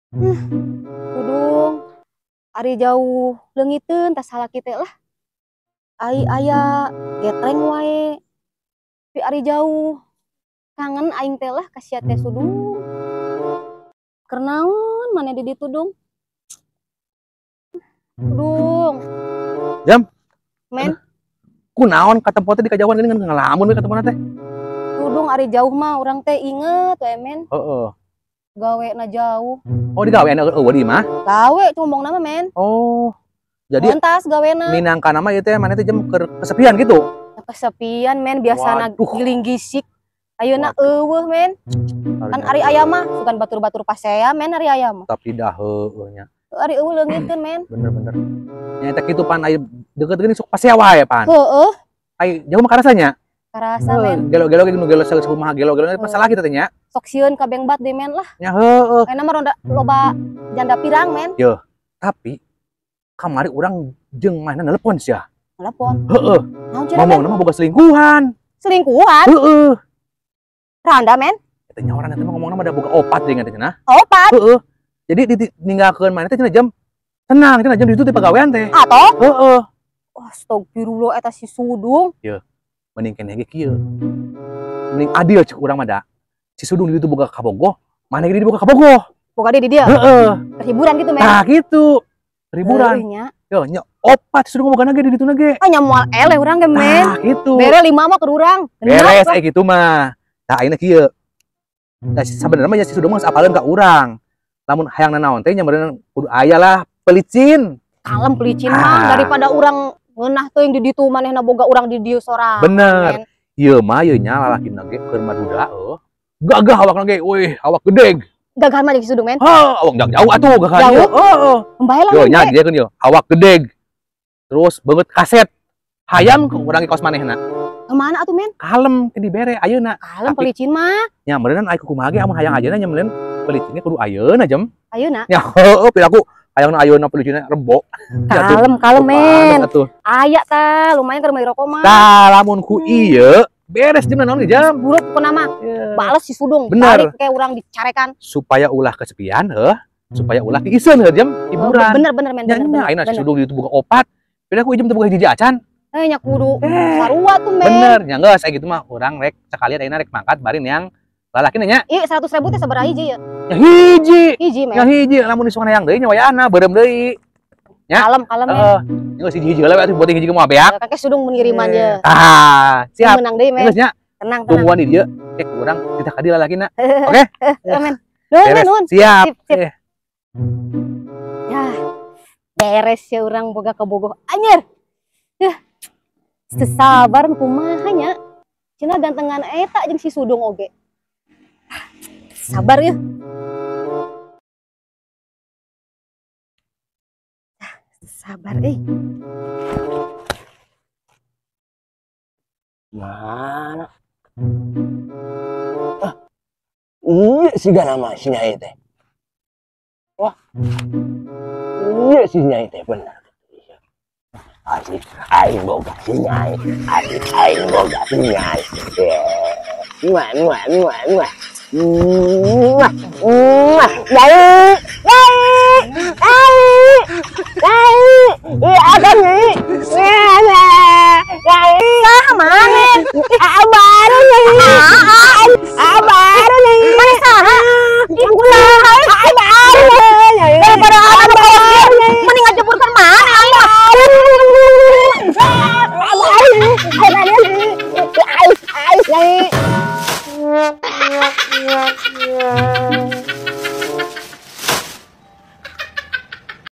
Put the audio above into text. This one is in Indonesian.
Kudung ari jauh leungiteun tas salah kitu lah. Ai aya getreng wae. Tapi ari jauh kangen aing teh lah ka sia teh Sudung. Keur naon maneh di ditu Dung? Kudung. Jam. Men. Kunaon katempo teh di kajauhan geuning ngalamun we ketempona teh. Kudung ari jauh mah urang teh inget we men. Heeh. Gawena jauh. Oh di gawean eueuh di mah. Gawe cumbongna mah men. Oh. Jadi Entas gawena. minangka nama ieu teh maneh teh jam keur kesepian gitu. Kesepian men biasana Waduh. giling gisik. Ayeuna eueuh men. Kan ari aya mah bukan batur-batur pasea men ari aya mah. Tapi dah heueuh nya. Ari eueuh leungiteun men. Bener-bener. Nya eta kitu pan aya deukeut geuning sok pasea wae pan. Heeh. Ai jauh mah karasanya. Karasa men. Gelo-gelo ge nu gelo sakumaha gelo-gelo masalah kita teh nya. Sok sieun ka bengbat deui men lah. Nya heueuh. Ayeuna mah ronda loba janda pirang men. Tapi kamari urang jeung mana nelepon sia. Telepon. Heeh. Naon cenah men? Ngomongna mah boga selingkuhan. Selingkuhan? Heeh. Randa men. Eta nya urang teh mah ngomongna mah da boga opat deui teh cenah. Opat. Heeh. Jadi ninggalkeun mana teh cenah jam tenang cenah jam di ditu teh pagawean teh. Atoh? Heeh. Astagfirullah eta si Sudung. Mending keneh ge kieu. Mending adil cek urang mah da. Si Sudung di ditu boga kabogoh, mana ge di boga kabogoh. Boga di dia. Heeh. Hiburan gitu men. Nah gitu. Riburan. Nya. Yo nya opat si Sudung boga ge di dituna ge. Nya moal eleh urang ge men. Nah gitu. Bere 5 mah keur urang. Beres aya kitu mah. Tah ayeuna kieu. Da sabenerna mah si Sudung mah apaleun ka urang. Lamun hayang nanaon teh nya meureun kudu aya lah pelicin. Kalem pelicin mah daripada urang ngeunah teuing di ditu manehna boga urang di dieu sorang. Bener. Ieu mah ieu nya lalakina ge keur maduda gagah awakna ge, weh, awak gedeg. Gagah mah di Sudung men. Awak jauh atuh gagah ieu. Heeh. Embae lah. Yo nya dieukeun yo, awak gedeg. Terus beungeut kaset. Hayam ke urang ge kos manehna. Kemana atuh men? Kalem teu dibere ayeuna. Kalem pelicin mah. Nya meureun aya kumaha ge amun hayang ayeuna nya meureun pelicinnya kudu ayeuna jem. Ayeuna. Nya heueuh pilaku hayangna ayeuna pelicinnya rembo. Kalem men. Aya tah lumayan keur meuli rokok mah. Tah lamun ku ieu beres jam naon jam. Buruk pokona mah. Bales si Sudung. Bener. Balik kayak urang dicarekan. Supaya ulah kesepian supaya ulah diisieun jam hiburan. Bener men. Nya ayeuna si Sudung di ditu boga opat. Pilaku ieu teh boga hiji acan. Nya kudu sarua tuh men. Bener, nya geus aya gitu mah urang rek sekalian ayeuna rek mangkat barin yang lalakina nya. Ieu 100.000 teh sabaraha hiji ya? Nya hiji. Hiji men. Nya hiji, lamun disukan hayang deui nya wayana beureum deui. Nya. Kalem men. Heeh. Geus hiji heula we atuh buat hiji ge moal beak. Kakek Sudung mengiriman je. Siap. Menang deui men. Geus nya. Tenang. Tungguan di dieu. Urang titah ka dieu lalakina. Oke? Men. Nun. Siap. Sip. Ya. Beres ya urang boga kebogoh anyar. Sabar kumaha nya. Cenah gantengan eta jeung si Sudung oge. Sabar ya. Sabar Mana? Iya si nama si Nyai teh. Wah. Iya si Nyai teh benar. Asik aing boga si Nyai. Asik aing boga si Nyai. Muah. Iya ada Nyai. Mana? Baru Nyai. Baru Nyai. Mana saha? Ibulah. Baru Nyai. Daripada anak mending ngajeburkan mana aing. Nyai.